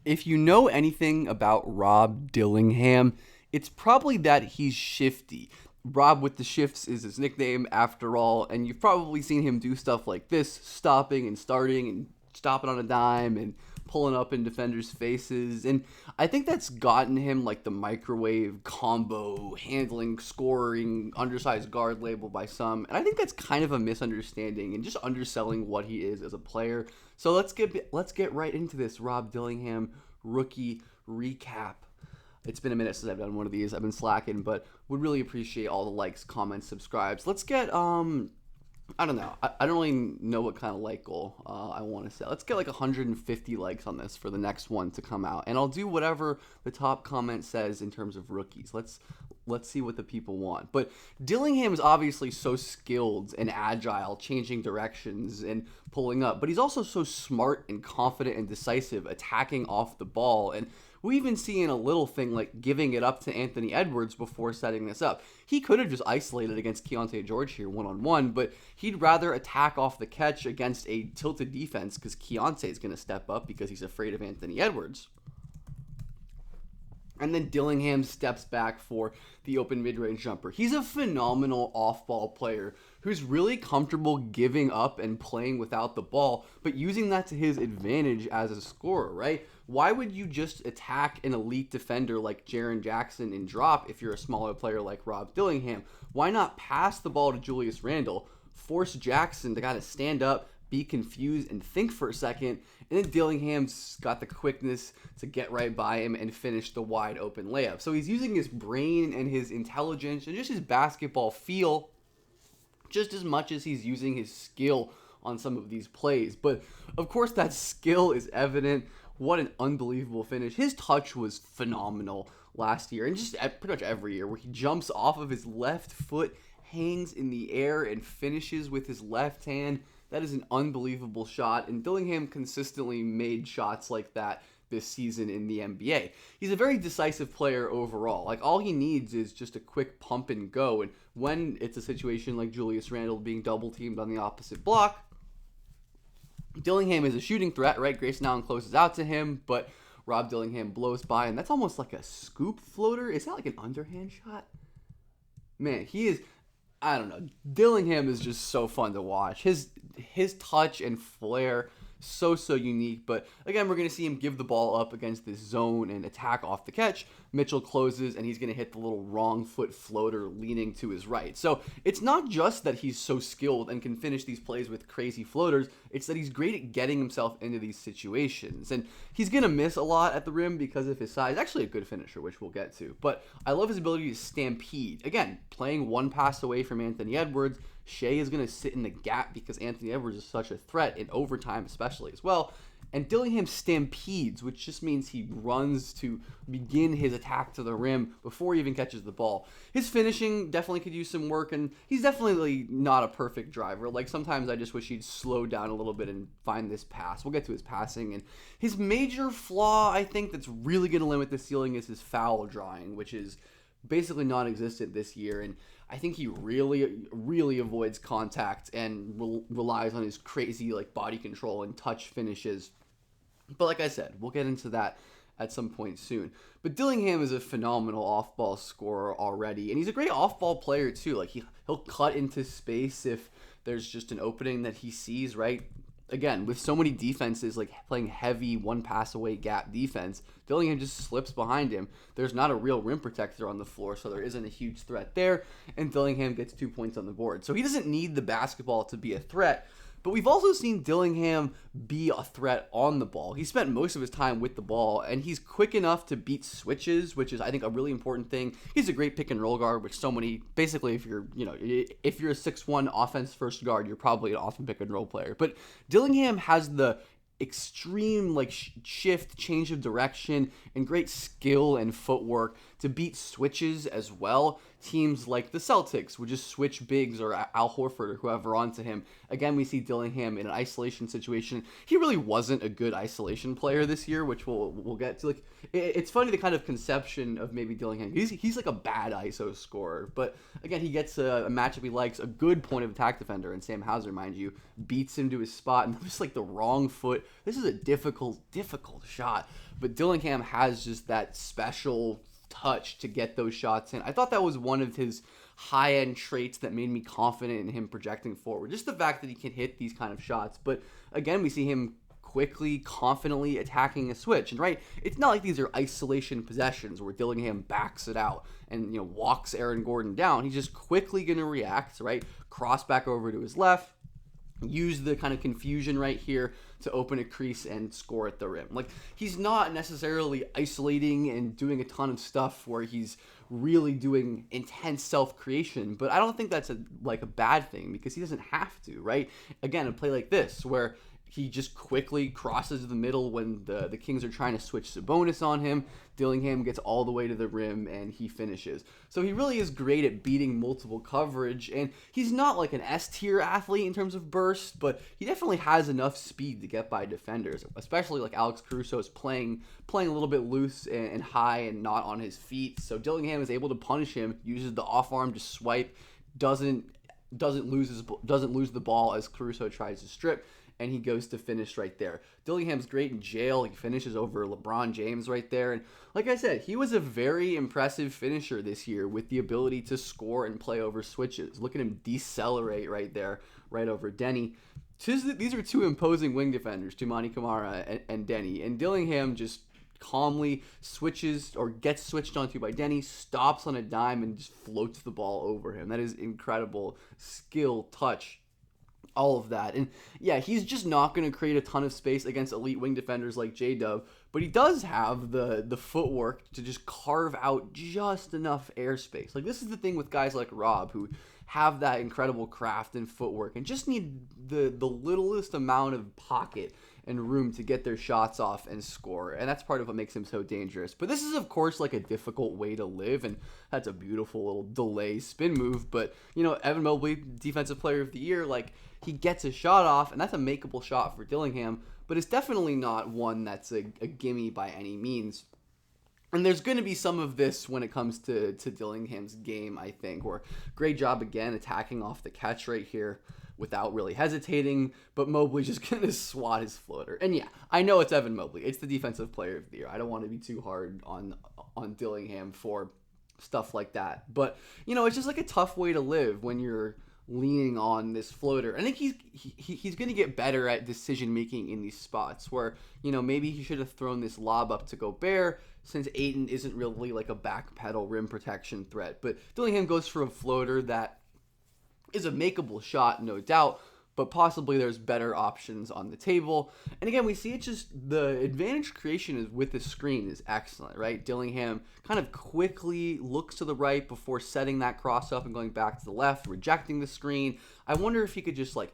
If you know anything about Rob Dillingham, it's probably that he's shifty. Rob with the shifts is his nickname after all, and you've probably seen him do stuff like this, stopping and starting and stopping on a dime and pulling up in defenders' faces. And I think that's gotten him like the microwave combo, handling, scoring, undersized guard label by some. And I think that's kind of a misunderstanding and just underselling what he is as a player. So let's get right into this Rob Dillingham rookie recap. It's been a minute since I've done one of these. I've been slacking, but would really appreciate all the likes, comments, subscribes. Let's get I don't know. I don't really know what kind of like goal I want to set. Let's get like 150 likes on this for the next one to come out, and I'll do whatever the top comment says in terms of rookies. Let's see what the people want. But Dillingham is obviously so skilled and agile, changing directions and pulling up, but he's also so smart and confident and decisive, attacking off the ball. And we even see in a little thing like giving it up to Anthony Edwards before setting this up. He could have just isolated against Keontae George here one-on-one, but he'd rather attack off the catch against a tilted defense because Keontae is going to step up because he's afraid of Anthony Edwards. And then Dillingham steps back for the open mid-range jumper. He's a phenomenal off-ball player who's really comfortable giving up and playing without the ball, but using that to his advantage as a scorer, right? Why would you just attack an elite defender like Jaren Jackson and drop if you're a smaller player like Rob Dillingham? Why not pass the ball to Julius Randle, force Jackson to kind of stand up, be confused, and think for a second, and then Dillingham's got the quickness to get right by him and finish the wide open layup. So he's using his brain and his intelligence and just his basketball feel just as much as he's using his skill on some of these plays. But of course that skill is evident. What an unbelievable finish. His touch was phenomenal last year, and just pretty much every year, where he jumps off of his left foot, hangs in the air, and finishes with his left hand. That is an unbelievable shot, and Dillingham consistently made shots like that this season in the NBA. He's a very decisive player overall. Like, all he needs is just a quick pump and go, and when it's a situation like Julius Randle being double-teamed on the opposite block, Dillingham is a shooting threat, right? Grayson Allen closes out to him, but Rob Dillingham blows by, and that's almost like a scoop floater. Is that like an underhand shot? Man, he is... I don't know. Dillingham is just so fun to watch. His touch and flair, so unique. But again, we're going to see him give the ball up against this zone and attack off the catch. Mitchell closes, and he's going to hit the little wrong foot floater leaning to his right. So it's not just that he's so skilled and can finish these plays with crazy floaters. It's that he's great at getting himself into these situations. And he's going to miss a lot at the rim because of his size. Actually a good finisher, which we'll get to. But I love his ability to stampede. Again, playing one pass away from Anthony Edwards. Shea is going to sit in the gap because Anthony Edwards is such a threat in overtime especially as well. And Dillingham stampedes, which just means he runs to begin his attack to the rim before he even catches the ball. His finishing definitely could use some work, and he's definitely not a perfect driver. Like, sometimes I just wish he'd slow down a little bit and find this pass. We'll get to his passing. And his major flaw, I think, that's really going to limit the ceiling is his foul drawing, which is basically non-existent this year. And I think he really avoids contact and relies on his crazy like body control and touch finishes. But like I said, we'll get into that at some point soon. But Dillingham is a phenomenal off-ball scorer already, and he's a great off-ball player too. Like he'll cut into space if there's just an opening that he sees, right? Again, with so many defenses like playing heavy one pass away gap defense, Dillingham just slips behind him. There's not a real rim protector on the floor, so there isn't a huge threat there, and Dillingham gets 2 points on the board. So he doesn't need the basketball to be a threat, but we've also seen Dillingham be a threat on the ball. He spent most of his time with the ball, and he's quick enough to beat switches, which is, I think, a really important thing. He's a great pick and roll guard, which so many, basically, if you're a 6'1" offense first guard, you're probably an awesome pick and roll player. But Dillingham has the extreme shift, change of direction, and great skill and footwork to beat switches as well. Teams like the Celtics would just switch bigs or Al Horford or whoever onto him. Again, we see Dillingham in an isolation situation. He really wasn't a good isolation player this year, which we'll get to. Like, it's funny the kind of conception of maybe Dillingham. He's like a bad ISO scorer, but again, he gets a matchup he likes, a good point of attack defender, and Sam Hauser, mind you, beats him to his spot, and just like the wrong foot. This is a difficult shot, but Dillingham has just that special touch to get those shots in. I thought that was one of his high-end traits that made me confident in him projecting forward. Just the fact that he can hit these kind of shots. But again, we see him quickly, confidently attacking a switch. And right, it's not like these are isolation possessions where Dillingham backs it out and walks Aaron Gordon down. He's just quickly going to react, right? Cross back over to his left, use the kind of confusion right here to open a crease and score at the rim. Like, he's not necessarily isolating and doing a ton of stuff where he's really doing intense self-creation, but I don't think that's a bad thing because he doesn't have to, right? Again, a play like this where he just quickly crosses the middle when the Kings are trying to switch Sabonis on him. Dillingham gets all the way to the rim and he finishes. So he really is great at beating multiple coverage, and he's not like an S-tier athlete in terms of burst, but he definitely has enough speed to get by defenders, especially like Alex Caruso is playing a little bit loose and high and not on his feet. So Dillingham is able to punish him, uses the off-arm to swipe, doesn't lose the ball as Caruso tries to strip, and he goes to finish right there. Dillingham's great in jail. He finishes over LeBron James right there. And like I said, he was a very impressive finisher this year with the ability to score and play over switches. Look at him decelerate right there, right over Denny. These are two imposing wing defenders, Toumani Camara and Denny. And Dillingham just calmly switches or gets switched onto by Denny, stops on a dime, and just floats the ball over him. That is incredible skill, touch, all of that. And yeah, he's just not going to create a ton of space against elite wing defenders like J-Dub, but he does have the footwork to just carve out just enough airspace. Like, this is the thing with guys like Rob who have that incredible craft and footwork and just need the littlest amount of pocket and room to get their shots off and score. And that's part of what makes him so dangerous. But this is, of course, like a difficult way to live, and that's a beautiful little delay spin move. But, Evan Mobley, Defensive Player of the Year, like, he gets a shot off, and that's a makeable shot for Dillingham, but it's definitely not one that's a gimme by any means. And there's going to be some of this when it comes to Dillingham's game, I think, where great job again attacking off the catch right here without really hesitating, but Mobley's just going to swat his floater. And yeah, I know it's Evan Mobley. It's the Defensive Player of the Year. I don't want to be too hard on Dillingham for stuff like that. But, it's just like a tough way to live when you're leaning on this floater. I think he's going to get better at decision making in these spots where, maybe he should have thrown this lob up to Gobert since Ayton isn't really like a backpedal rim protection threat. But Dillingham goes for a floater that is a makeable shot, no doubt, but possibly there's better options on the table. And again, we see it just, the advantage creation is with the screen is excellent, right? Dillingham kind of quickly looks to the right before setting that cross up and going back to the left, rejecting the screen. I wonder if he could just like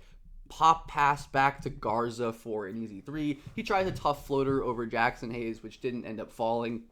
pop pass back to Garza for an easy three. He tries a tough floater over Jackson Hayes, which didn't end up falling.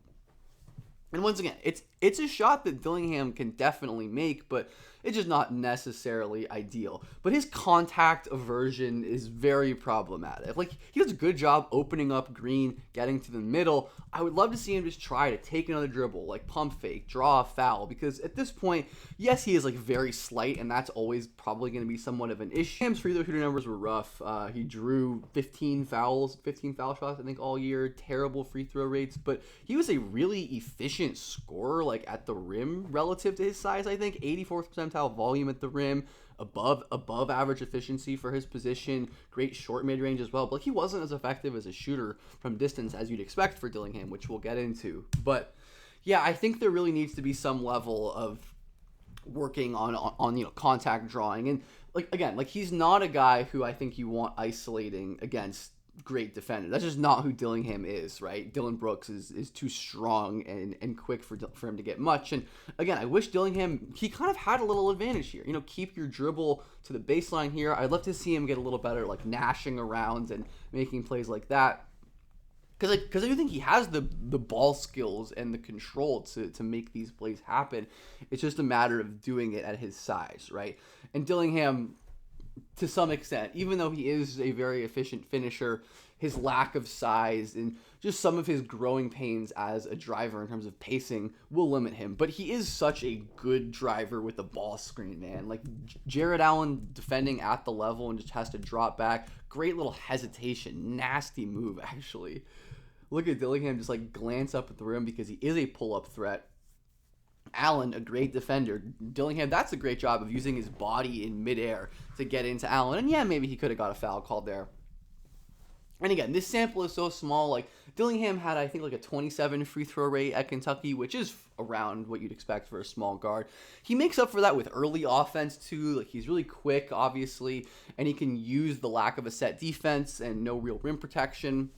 And once again, it's a shot that Dillingham can definitely make, but it's just not necessarily ideal. But his contact aversion is very problematic. Like, he does a good job opening up Green, getting to the middle. I would love to see him just try to take another dribble, like pump fake, draw a foul, because at this point, yes, he is like very slight, and that's always probably going to be somewhat of an issue. Ham's free throw shooter numbers were rough. He drew 15 foul shots, I think, all year. Terrible free throw rates, but he was a really efficient scorer, like at the rim relative to his size. I think 84th percentile volume at the rim, above average efficiency for his position, great short mid-range as well, but he wasn't as effective as a shooter from distance as you'd expect for Dillingham, which we'll get into. But yeah, I think there really needs to be some level of working on contact drawing. And like he's not a guy who I think you want isolating against great defender. That's just not who Dillingham is, right? Dylan Brooks is too strong and quick for him to get much. And again, I wish Dillingham, he kind of had a little advantage here. Keep your dribble to the baseline here. I'd love to see him get a little better, like gnashing around and making plays like that. Because I do think he has the ball skills and the control to make these plays happen. It's just a matter of doing it at his size, right? And Dillingham, to some extent, even though he is a very efficient finisher, his lack of size and just some of his growing pains as a driver in terms of pacing will limit him. But he is such a good driver with the ball screen, man. Like Jared Allen defending at the level and just has to drop back. Great little hesitation. Nasty move, actually. Look at Dillingham just like glance up at the rim because he is a pull-up threat. Allen, a great defender. Dillingham, that's a great job of using his body in midair to get into Allen. And yeah, maybe he could have got a foul called there. And again, this sample is so small. Like Dillingham had, I think, like a 27 free throw rate at Kentucky, which is around what you'd expect for a small guard. He makes up for that with early offense too. Like he's really quick, obviously, and he can use the lack of a set defense and no real rim protection.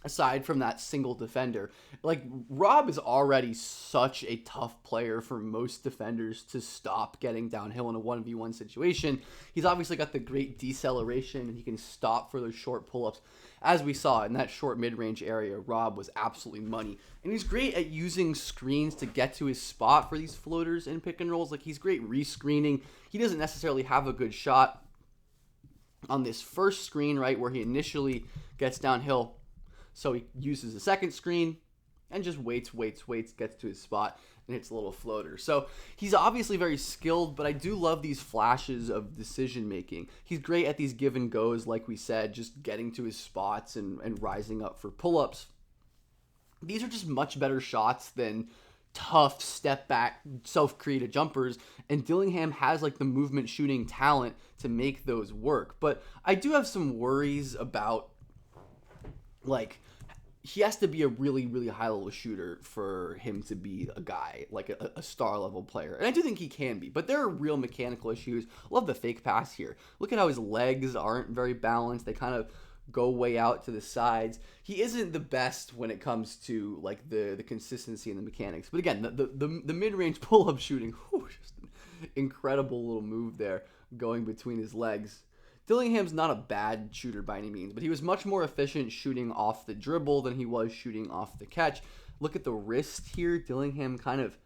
Aside from that single defender, like Rob is already such a tough player for most defenders to stop getting downhill in a 1v1 situation. He's obviously got the great deceleration and he can stop for those short pull-ups. As we saw in that short mid-range area, Rob was absolutely money. And he's great at using screens to get to his spot for these floaters and pick and rolls. Like he's great re-screening. He doesn't necessarily have a good shot on this first screen, right, where he initially gets downhill. So he uses the second screen and just waits, gets to his spot, and hits a little floater. So he's obviously very skilled, but I do love these flashes of decision-making. He's great at these give and goes, like we said, just getting to his spots and rising up for pull-ups. These are just much better shots than tough step-back, self-created jumpers, and Dillingham has like the movement shooting talent to make those work. But I do have some worries about, like, he has to be a really, really high-level shooter for him to be a guy, like a star-level player. And I do think he can be, but there are real mechanical issues. Love the fake pass here. Look at how his legs aren't very balanced. They kind of go way out to the sides. He isn't the best when it comes to, like, the consistency and the mechanics. But again, the mid-range pull-up shooting, just an incredible little move there going between his legs. Dillingham's not a bad shooter by any means, but he was much more efficient shooting off the dribble than he was shooting off the catch. Look at the wrist here. Dillingham kind of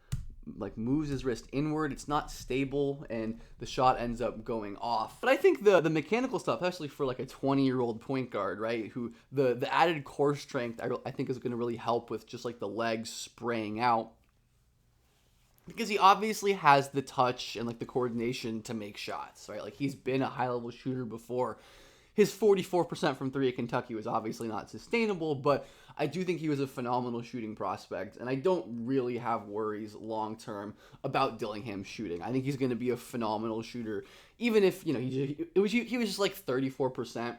like moves his wrist inward. It's not stable, and the shot ends up going off. But I think the mechanical stuff, especially for like a 20-year-old point guard, right, who the added core strength I think is going to really help with just like the legs spraying out. Because he obviously has the touch and like the coordination to make shots, right? Like he's been a high-level shooter before. His 44% from three at Kentucky was obviously not sustainable, but I do think he was a phenomenal shooting prospect, and I don't really have worries long-term about Dillingham shooting. I think he's going to be a phenomenal shooter, even if, you know, he was just like 34%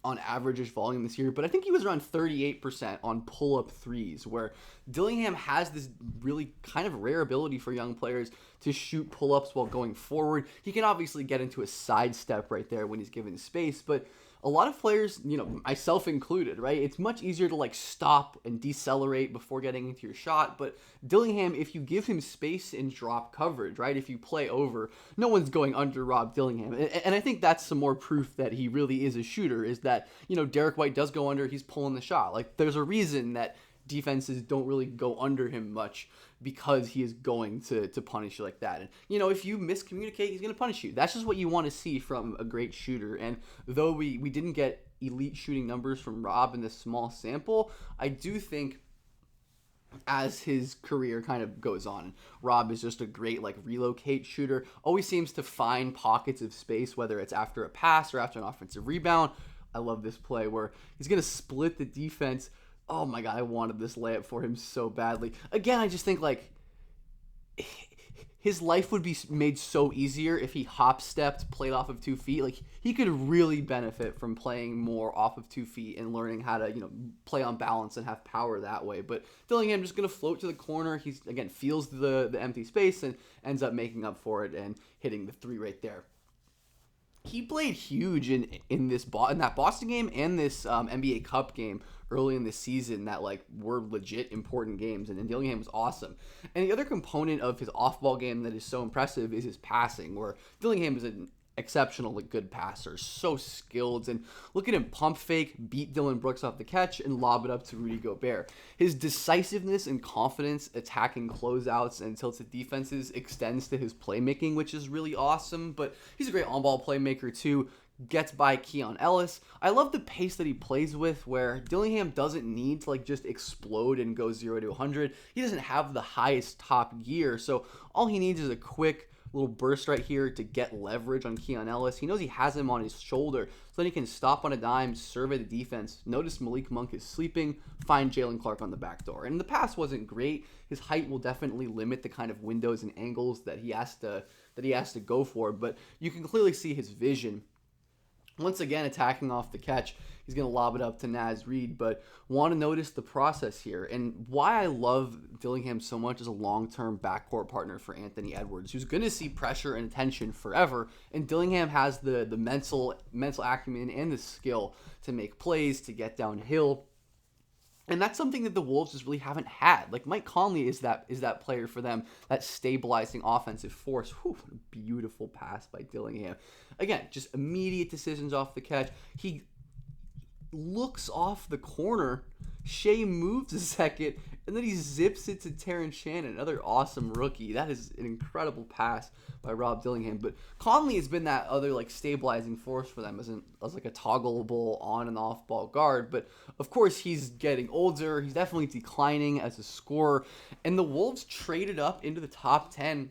on average volume this year, but I think he was around 38% on pull-up threes, where Dillingham has this really kind of rare ability for young players to shoot pull-ups while going forward. He can obviously get into a sidestep right there when he's given space, but a lot of players, you know, myself included, right? It's much easier to like stop and decelerate before getting into your shot. But Dillingham, if you give him space and drop coverage, right? If you play over, no one's going under Rob Dillingham. And I think that's some more proof that he really is a shooter, is that, you know, Derek White does go under, he's pulling the shot. Like there's a reason that defenses don't really go under him much, because he is going to punish you like that. And, you know, if you miscommunicate, he's going to punish you. That's just what you want to see from a great shooter. And though we didn't get elite shooting numbers from Rob in this small sample, I do think as his career kind of goes on, Rob is just a great like relocate shooter. Always seems to find pockets of space, whether it's after a pass or after an offensive rebound. I love this play where he's going to split the defense. Oh my God, I wanted this layup for him so badly. Again, I just think like his life would be made so easier if he hop-stepped, played off of 2 feet. Like he could really benefit from playing more off of 2 feet and learning how to, you know, play on balance and have power that way. But Dillingham just going to float to the corner. He's, again, feels the empty space and ends up making up for it and hitting the three right there. He played huge in that Boston game and this NBA Cup game early in the season that like were legit important games, and Dillingham was awesome. And the other component of his off-ball game that is so impressive is his passing, where Dillingham is an exceptionally good passer, so skilled, and look at him pump fake, beat Dylan Brooks off the catch, and lob it up to Rudy Gobert. His decisiveness and confidence attacking closeouts and tilted defenses extends to his playmaking, which is really awesome, but he's a great on-ball playmaker too. Gets by Keon Ellis. I love the pace that he plays with, where Dillingham doesn't need to just explode and go 0 to 100. He doesn't have the highest top gear, so all he needs is a quick little burst right here to get leverage on Keon Ellis. He knows he has him on his shoulder, so then he can stop on a dime, survey the defense, notice Malik Monk is sleeping, find Jalen Clark on the back door. And the pass wasn't great. His height will definitely limit the kind of windows and angles that he has to go for, but you can clearly see his vision. Once again, attacking off the catch, he's going to lob it up to Naz Reid, but want to notice the process here. And why I love Dillingham so much as a long-term backcourt partner for Anthony Edwards, who's going to see pressure and attention forever. And Dillingham has the mental acumen and the skill to make plays, to get downhill. And that's something that the Wolves just really haven't had. Mike Conley is that player for them, that stabilizing offensive force. Whew, beautiful pass by Dillingham. Again, just immediate decisions off the catch. He looks off the corner. Shea moves a second, and then he zips it to Terrence Shannon, another awesome rookie. That is an incredible pass by Rob Dillingham. But Conley has been that other stabilizing force for them as a toggleable on and off ball guard. But of course, he's getting older. He's definitely declining as a scorer. And the Wolves traded up into the top 10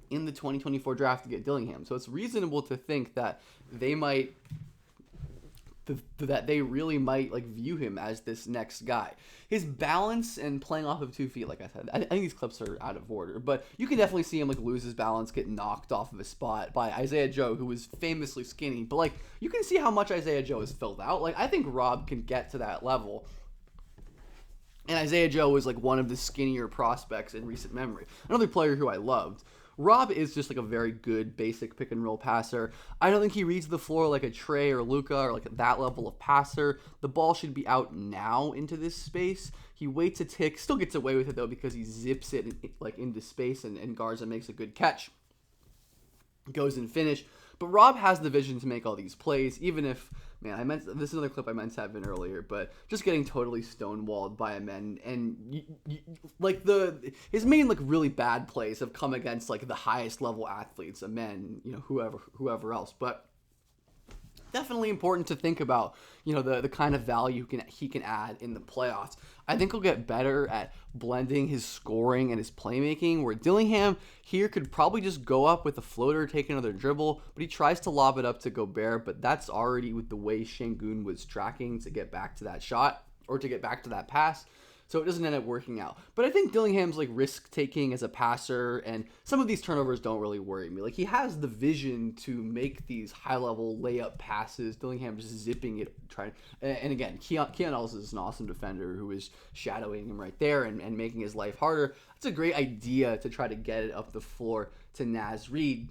in the 2024 draft to get Dillingham. So it's reasonable to think that they really might view him as this next guy. His balance and playing off of 2 feet, like I said, I think these clips are out of order, but you can definitely see him lose his balance, get knocked off of his spot by Isaiah Joe, who was famously skinny. But you can see how much Isaiah Joe is filled out. I think Rob can get to that level. And Isaiah Joe was one of the skinnier prospects in recent memory. Another player who I loved. Rob is just a very good basic pick and roll passer. I don't think he reads the floor like a Trey or Luka or that level of passer. The ball should be out now into this space. He waits a tick, still gets away with it though because he zips it into space and Garza makes a good catch. Goes and finish. But Rob has the vision to make all these plays, even if, this is another clip I meant to have in earlier, but just getting totally stonewalled by a man, and his main really bad plays have come against the highest level athletes, men, whoever else, but definitely important to think about, the kind of value he can add in the playoffs. I think he'll get better at blending his scoring and his playmaking, where Dillingham here could probably just go up with a floater, take another dribble, but he tries to lob it up to Gobert, but that's already with the way Şengün was tracking to get back to that shot, or to get back to that pass. So it doesn't end up working out. But I think Dillingham's risk-taking as a passer, and some of these turnovers don't really worry me. He has the vision to make these high-level layup passes. Dillingham just zipping it, and again, Keon Ellis is an awesome defender who is shadowing him right there and making his life harder. It's a great idea to try to get it up the floor to Naz Reid.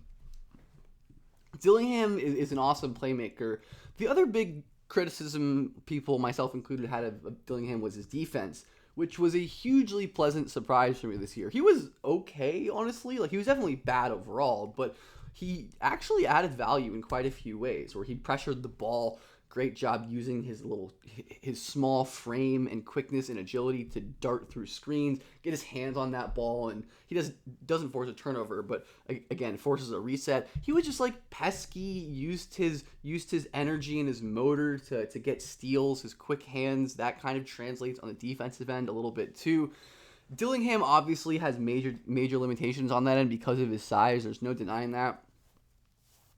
Dillingham is an awesome playmaker. The other big criticism people, myself included, had of Dillingham was his defense, which was a hugely pleasant surprise for me this year. He was okay, honestly. He was definitely bad overall, but he actually added value in quite a few ways, where he pressured the ball. Great job using his small frame and quickness and agility to dart through screens, get his hands on that ball, and he doesn't force a turnover, but again forces a reset. He was just pesky, used his energy and his motor to get steals, his quick hands. That kind of translates on the defensive end a little bit too. Dillingham obviously has major limitations on that end because of his size. There's no denying that.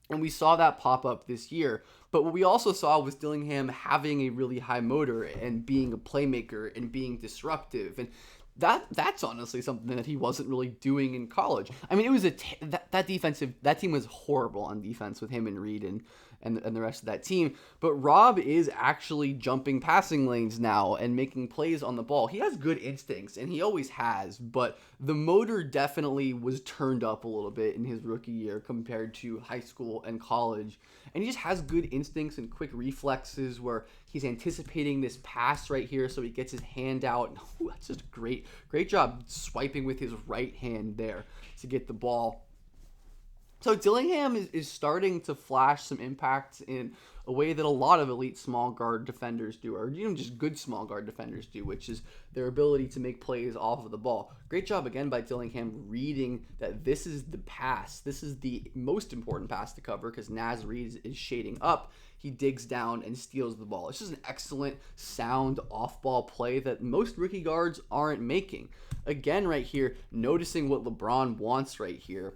And we saw that pop up this year. But what we also saw was Dillingham having a really high motor and being a playmaker and being disruptive. And that's honestly something that he wasn't really doing in college. It was that team was horrible on defense with him and Reed and the rest of that team. But Rob is actually jumping passing lanes now and making plays on the ball. He has good instincts, and he always has, but the motor definitely was turned up a little bit in his rookie year compared to high school and college. And he just has good instincts and quick reflexes where he's anticipating this pass right here, so he gets his hand out. Ooh, that's just great job swiping with his right hand there to get the ball. So Dillingham is starting to flash some impact in a way that a lot of elite small guard defenders do, or just good small guard defenders do, which is their ability to make plays off of the ball. Great job again by Dillingham reading that this is the pass. This is the most important pass to cover because Naz Reid is shading up. He digs down and steals the ball. It's just an excellent, sound off-ball play that most rookie guards aren't making. Again, right here, noticing what LeBron wants right here.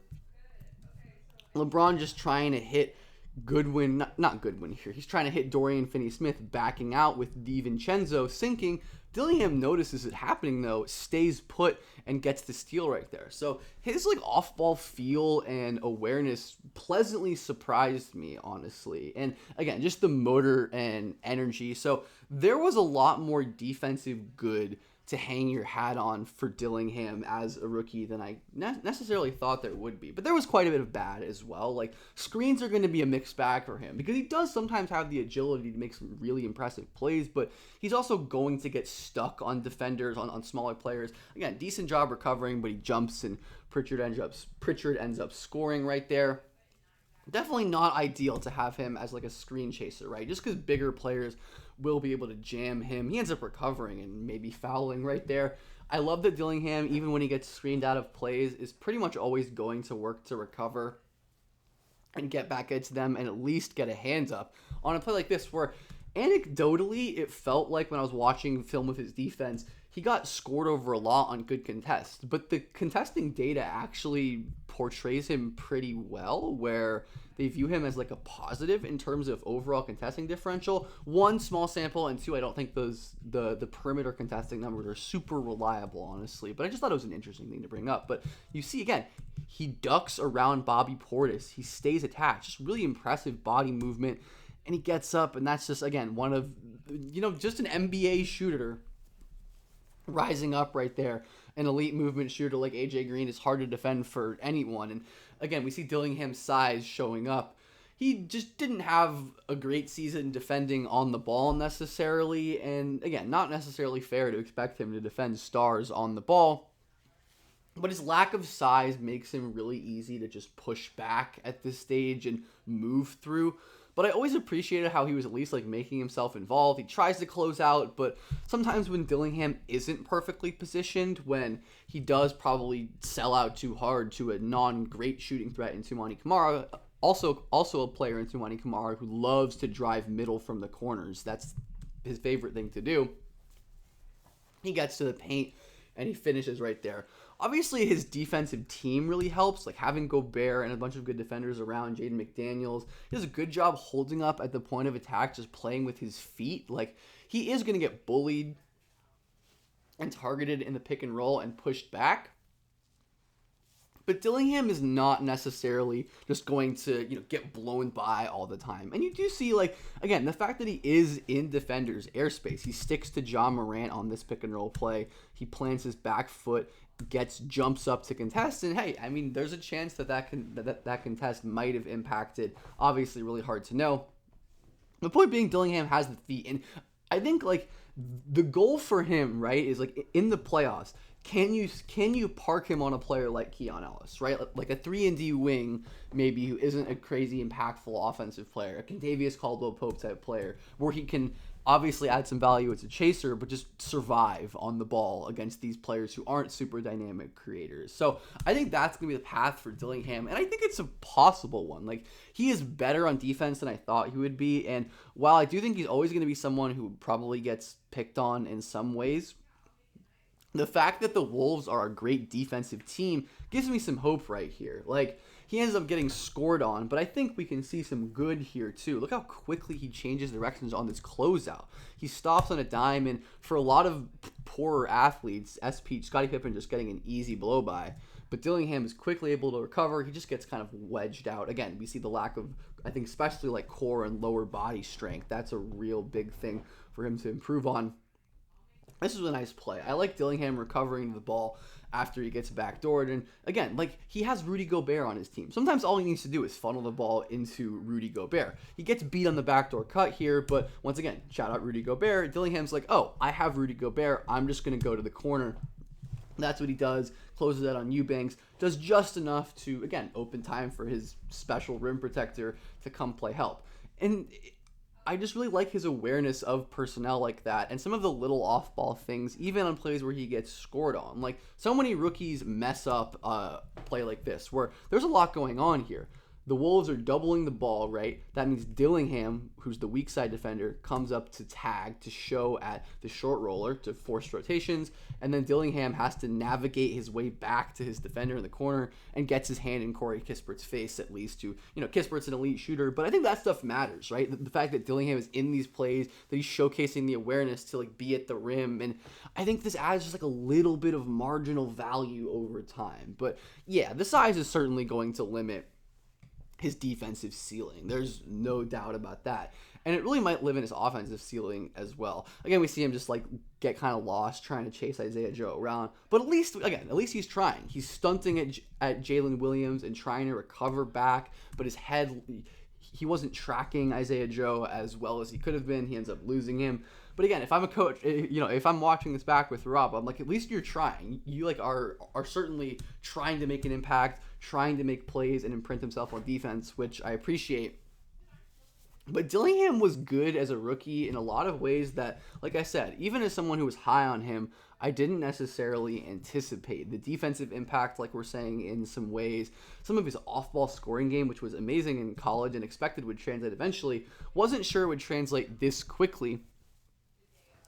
LeBron just trying to hit Goodwin, not Goodwin here. He's trying to hit Dorian Finney-Smith, backing out with DiVincenzo sinking. Dillingham notices it happening though, stays put, and gets the steal right there. So his off-ball feel and awareness pleasantly surprised me, honestly. And again, just the motor and energy. So there was a lot more defensive good to hang your hat on for Dillingham as a rookie than I necessarily thought there would be. But there was quite a bit of bad as well. Screens are going to be a mixed bag for him because he does sometimes have the agility to make some really impressive plays, but he's also going to get stuck on defenders, on smaller players. Again, decent job recovering, but he jumps and Pritchard ends up scoring right there. Definitely not ideal to have him as a screen chaser, right? Just because bigger players will be able to jam him. He ends up recovering and maybe fouling right there. I love that Dillingham, even when he gets screened out of plays, is pretty much always going to work to recover and get back into them and at least get a hands up on a play like this where anecdotally it felt like when I was watching film of his defense, he got scored over a lot on good contests, but the contesting data actually portrays him pretty well, where they view him as a positive in terms of overall contesting differential. One, small sample, and two, I don't think the perimeter contesting numbers are super reliable, honestly, but I just thought it was an interesting thing to bring up. But you see, again, he ducks around Bobby Portis. He stays attached. Just really impressive body movement, and he gets up, and that's just, again, one of, just an NBA shooter rising up right there. An elite movement shooter like AJ Green is hard to defend for anyone. And again, we see Dillingham's size showing up. He just didn't have a great season defending on the ball necessarily. And again, not necessarily fair to expect him to defend stars on the ball. But his lack of size makes him really easy to just push back at this stage and move through. But I always appreciated how he was at least making himself involved. He tries to close out, but sometimes when Dillingham isn't perfectly positioned, when he does probably sell out too hard to a non-great shooting threat in Toumani Camara, also a player in Toumani Camara who loves to drive middle from the corners. That's his favorite thing to do. He gets to the paint and he finishes right there. Obviously, his defensive team really helps, having Gobert and a bunch of good defenders around. Jaden McDaniels, he does a good job holding up at the point of attack, just playing with his feet. He is going to get bullied and targeted in the pick and roll and pushed back. But Dillingham is not necessarily just going to, get blown by all the time. And you do see, again, the fact that he is in defenders' airspace. He sticks to Ja Morant on this pick and roll play. He plants his back foot, jumps up to contest. And hey, I mean, there's a chance that contest might have impacted. Obviously, really hard to know. The point being, Dillingham has the feet. And I think, the goal for him, right, is, in the playoffs, can you park him on a player like Keon Ellis, right? Like a 3-and-D wing, maybe, who isn't a crazy impactful offensive player, a Kentavious Caldwell-Pope type player, where he can obviously add some value as a chaser, but just survive on the ball against these players who aren't super dynamic creators. So I think that's going to be the path for Dillingham, and I think it's a possible one. He is better on defense than I thought he would be, and while I do think he's always going to be someone who probably gets picked on in some ways, the fact that the Wolves are a great defensive team gives me some hope right here. He ends up getting scored on, but I think we can see some good here too. Look how quickly he changes directions on this closeout. He stops on a dime, and for a lot of poorer athletes, Scottie Pippen just getting an easy blow by. But Dillingham is quickly able to recover. He just gets kind of wedged out. Again, we see the lack of, I think, especially core and lower body strength. That's a real big thing for him to improve on. This is a nice play. I like Dillingham recovering the ball after he gets backdoored. And again, he has Rudy Gobert on his team. Sometimes all he needs to do is funnel the ball into Rudy Gobert. He gets beat on the backdoor cut here, but once again, shout out Rudy Gobert. Dillingham's oh, I have Rudy Gobert. I'm just going to go to the corner That's what he does. Closes out on Eubanks. Does just enough to, again, open time for his special rim protector to come play help. And I just really like his awareness of personnel like that and some of the little off-ball things, even on plays where he gets scored on. Like, so many rookies mess up a play like this, where there's a lot going on here. The Wolves are doubling the ball, right? That means Dillingham, who's the weak side defender, comes up to tag to show at the short roller to force rotations, and then Dillingham has to navigate his way back to his defender in the corner and gets his hand in Corey Kispert's face, at least to, Kispert's an elite shooter, but I think that stuff matters, right? The fact that Dillingham is in these plays, that he's showcasing the awareness to be at the rim, and I think this adds just a little bit of marginal value over time. But yeah, the size is certainly going to limit his defensive ceiling. There's no doubt about that. And it really might live in his offensive ceiling as well. Again, we see him just get kind of lost trying to chase Isaiah Joe around. But at least he's trying. He's stunting at Jalen Williams and trying to recover back. But his head, he wasn't tracking Isaiah Joe as well as he could have been. He ends up losing him. But again, if I'm a coach, if I'm watching this back with Rob, I'm like, at least you're trying. You are certainly trying to make an impact, trying to make plays and imprint himself on defense, which I appreciate. But Dillingham was good as a rookie in a lot of ways that, like I said, even as someone who was high on him, I didn't necessarily anticipate. The defensive impact, like we're saying, in some ways, some of his off-ball scoring game, which was amazing in college and expected would translate eventually, wasn't sure it would translate this quickly.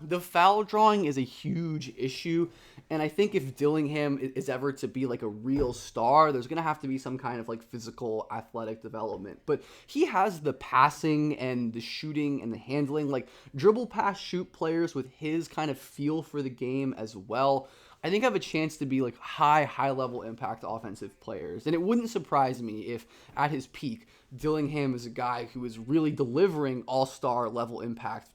The foul drawing is a huge issue, and I think if Dillingham is ever to be a real star, there's going to have to be some kind of physical athletic development. But he has the passing and the shooting and the handling, dribble pass shoot players with his kind of feel for the game as well. I think have a chance to be high level impact offensive players. And it wouldn't surprise me if at his peak, Dillingham is a guy who is really delivering all-star level impact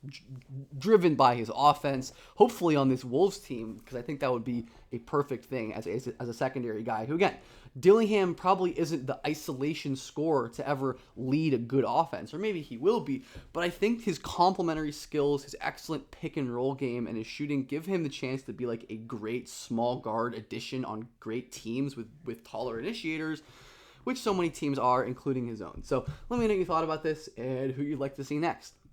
driven by his offense, hopefully on this Wolves team, because I think that would be a perfect thing as a secondary guy who, again, Dillingham probably isn't the isolation scorer to ever lead a good offense, or maybe he will be, but I think his complementary skills, his excellent pick and roll game, and his shooting give him the chance to be a great small guard addition on great teams with taller initiators, which so many teams are, including his own. So let me know what you thought about this and who you'd like to see next.